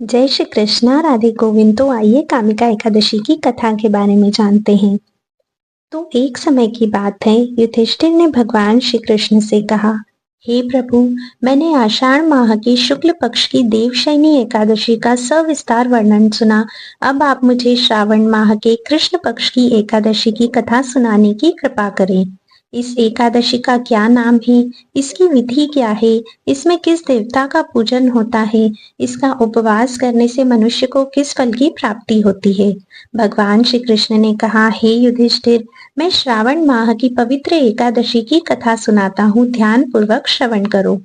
जय श्री कृष्णा राधे गोविंद। तो आइए कामिका एकादशी की कथा के बारे में जानते हैं। तो एक समय की बात है, युधिष्ठिर ने भगवान श्री कृष्ण से कहा, हे प्रभु, मैंने आषाढ़ माह की शुक्ल पक्ष की देवशयनी एकादशी का सविस्तार वर्णन सुना। अब आप मुझे श्रावण माह के कृष्ण पक्ष की एकादशी की कथा सुनाने की कृपा करें। इस एकादशी का क्या नाम है, इसकी विधि क्या है, इसमें किस देवता का पूजन होता है, इसका उपवास करने से मनुष्य को किस फल की प्राप्ति होती है। भगवान श्री कृष्ण ने कहा, हे युधिष्ठिर, मैं श्रावण माह की पवित्र एकादशी की कथा सुनाता हूँ, ध्यान पूर्वक श्रवण करो।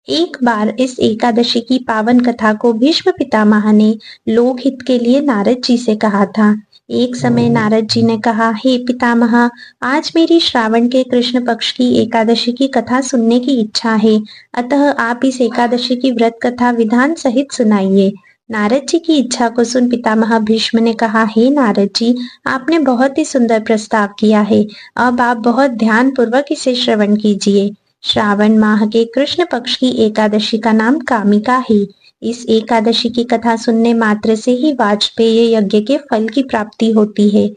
एक बार इस एकादशी की पावन कथा को भीष्म पितामह ने लोकहित के लिए नारद जी से कहा था। एक समय नारद जी ने कहा, हे पितामह, आज मेरी श्रावण के कृष्ण पक्ष की एकादशी की कथा सुनने की इच्छा है, अतः आप इस एकादशी की व्रत कथा विधान सहित सुनाइए। नारद जी की इच्छा को सुन पितामह भीष्म ने कहा, हे नारद जी, आपने बहुत ही सुंदर प्रस्ताव किया है। अब आप बहुत ध्यान पूर्वक इसे श्रवण कीजिए। श्रावण माह के कृष्ण पक्ष की एकादशी का नाम कामिका है। इस एकादशी की कथा सुनने मात्र से ही वाजपेय यज्ञ के फल की प्राप्ति होती है।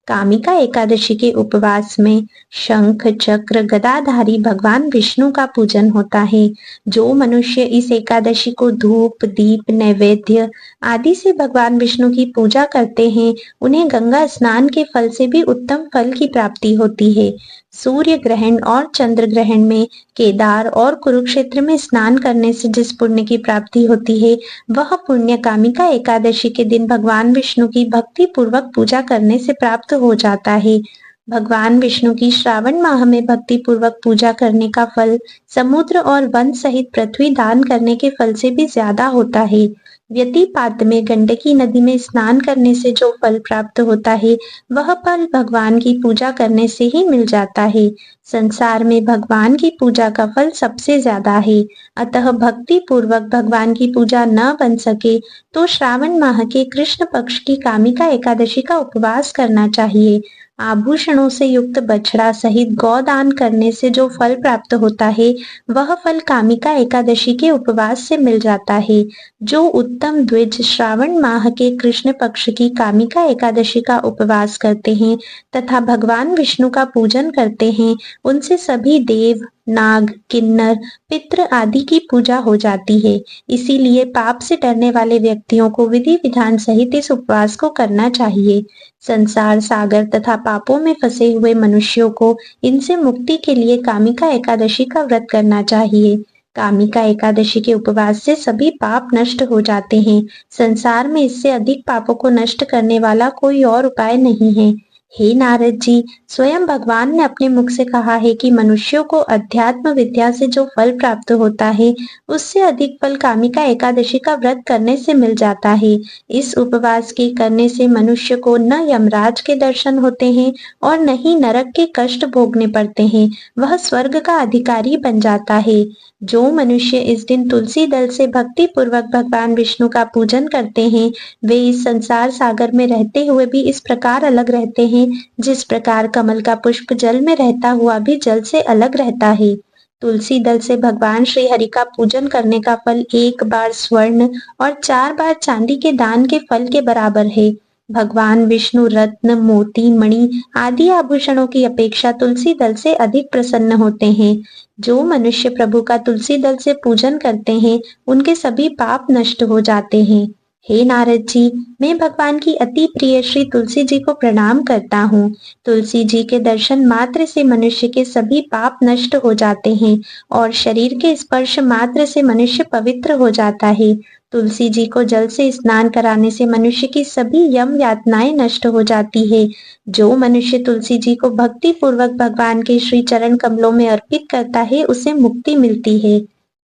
कामिका एकादशी के उपवास में शंख चक्र गदाधारी भगवान विष्णु का पूजन होता है। जो मनुष्य इस एकादशी को धूप दीप नैवेद्य आदि से भगवान विष्णु की पूजा करते हैं, उन्हें गंगा स्नान के फल से भी उत्तम फल की प्राप्ति होती है। सूर्य ग्रहण और चंद्र ग्रहण में केदार और कुरुक्षेत्र में स्नान करने से जिस पुण्य की प्राप्ति होती है, वह पुण्य कामिका एकादशी के दिन भगवान विष्णु की भक्ति पूर्वक पूजा करने से प्राप्त हो जाता है। भगवान विष्णु की श्रावण माह में भक्ति पूर्वक पूजा करने का फल समुद्र और वन सहित पृथ्वी दान करने के फल से भी ज्यादा होता है। व्यतिपात में गंडकी नदी में स्नान करने से जो फल प्राप्त होता है, वह फल भगवान की पूजा करने से ही मिल जाता है। संसार में भगवान की पूजा का फल सबसे ज्यादा है, अतः भक्ति पूर्वक भगवान की पूजा न बन सके तो श्रावण माह के कृष्ण पक्ष की कामिका एकादशी का उपवास करना चाहिए। आभूषणों से युक्त बछड़ा सहित गौदान करने से जो फल प्राप्त होता है, वह फल कामिका एकादशी के उपवास से मिल जाता है। जो उत्तम द्विज श्रावण माह के कृष्ण पक्ष की कामिका एकादशी का उपवास करते हैं तथा भगवान विष्णु का पूजन करते हैं, उनसे सभी देव नाग किन्नर पितृ आदि की पूजा हो जाती है। इसीलिए पाप से डरने वाले व्यक्तियों को विधि विधान सहित इस उपवास को करना चाहिए। संसार सागर तथा पापों में फंसे हुए मनुष्यों को इनसे मुक्ति के लिए कामिका एकादशी का व्रत करना चाहिए। कामिका एकादशी के उपवास से सभी पाप नष्ट हो जाते हैं। संसार में इससे अधिक पापों को नष्ट करने वाला कोई और उपाय नहीं है। हे नारद जी, स्वयं भगवान ने अपने मुख से कहा है कि मनुष्यों को अध्यात्म विद्या से जो फल प्राप्त होता है, उससे अधिक फल कामिका एकादशी का व्रत करने से मिल जाता है। इस उपवास के करने से मनुष्य को न यमराज के दर्शन होते हैं और न ही नरक के कष्ट भोगने पड़ते हैं, वह स्वर्ग का अधिकारी बन जाता है। जो मनुष्य इस दिन तुलसी दल से भक्ति पूर्वक भगवान विष्णु का पूजन करते हैं, वे इस संसार सागर में रहते हुए भी इस प्रकार अलग रहते हैं, जिस प्रकार कमल का पुष्प जल में रहता हुआ भी जल से अलग रहता है। तुलसी दल से भगवान श्री हरि का पूजन करने का फल 1 बार स्वर्ण और 4 बार चांदी के दान के फल के बराबर है। भगवान विष्णु रत्न मोती मणि आदि आभूषणों की अपेक्षा तुलसी दल से अधिक प्रसन्न होते हैं। जो मनुष्य प्रभु का तुलसी दल से पूजन करते हैं, उनके सभी पाप नष्ट हो जाते हैं। हे नारद जी, मैं भगवान की अति प्रिय श्री तुलसी जी को प्रणाम करता हूँ। तुलसी जी के दर्शन मात्र से मनुष्य के सभी पाप नष्ट हो जाते हैं और शरीर के स्पर्श मात्र से मनुष्य पवित्र हो जाता है। तुलसी जी को जल से स्नान कराने से मनुष्य की सभी यम यातनाएं नष्ट हो जाती है। जो मनुष्य तुलसी जी को भक्ति पूर्वक भगवान के श्री चरण कमलों में अर्पित करता है, उसे मुक्ति मिलती है।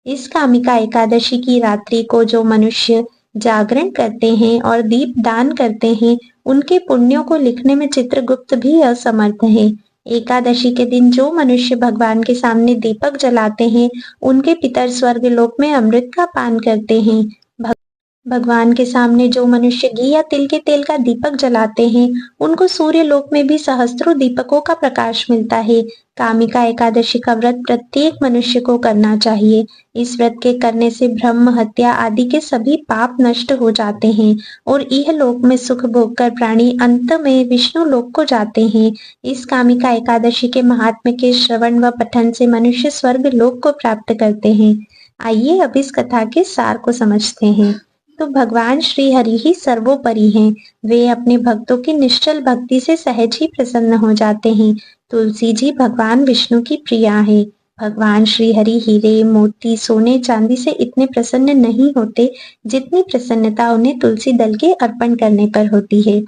इस कामिका एकादशी की रात्रि को जो मनुष्य जागरण करते हैं और दीप दान करते हैं, उनके पुण्यों को लिखने में चित्रगुप्त भी असमर्थ है। एकादशी के दिन जो मनुष्य भगवान के सामने दीपक जलाते हैं, उनके पितर स्वर्ग लोक में अमृत का पान करते हैं। भगवान के सामने जो मनुष्य घी या तिल के तेल का दीपक जलाते हैं, उनको सूर्य लोक में भी सहस्त्रों दीपकों का प्रकाश मिलता है। कामिका एकादशी का व्रत प्रत्येक मनुष्य को करना चाहिए। इस व्रत के करने से ब्रह्म हत्या आदि के सभी पाप नष्ट हो जाते हैं और इह लोक में सुख भोगकर प्राणी अंत में विष्णु लोक को जाते हैं। इस कामिका एकादशी के महात्म्य के श्रवण व पठन से मनुष्य स्वर्ग लोक को प्राप्त करते हैं। आइए अब इस कथा के सार को समझते हैं। तो भगवान श्री हरि ही सर्वोपरि हैं। वे अपने भक्तों की निश्चल भक्ति से सहज ही प्रसन्न हो जाते हैं। तुलसी जी भगवान विष्णु की प्रिया है। भगवान श्री हरि हीरे मोती सोने चांदी से इतने प्रसन्न नहीं होते जितनी प्रसन्नता उन्हें तुलसी दल के अर्पण करने पर होती है।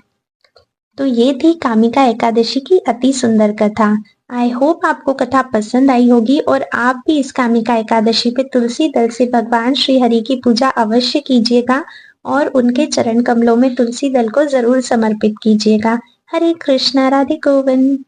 तो ये थी कामिका एकादशी की अति सुंदर कथा। आई होप आपको कथा पसंद आई होगी और आप भी इस कामिका एकादशी पे तुलसी दल से भगवान श्री हरि की पूजा अवश्य कीजिएगा और उनके चरण कमलों में तुलसी दल को जरूर समर्पित कीजिएगा। हरे कृष्णा, राधे गोविंद।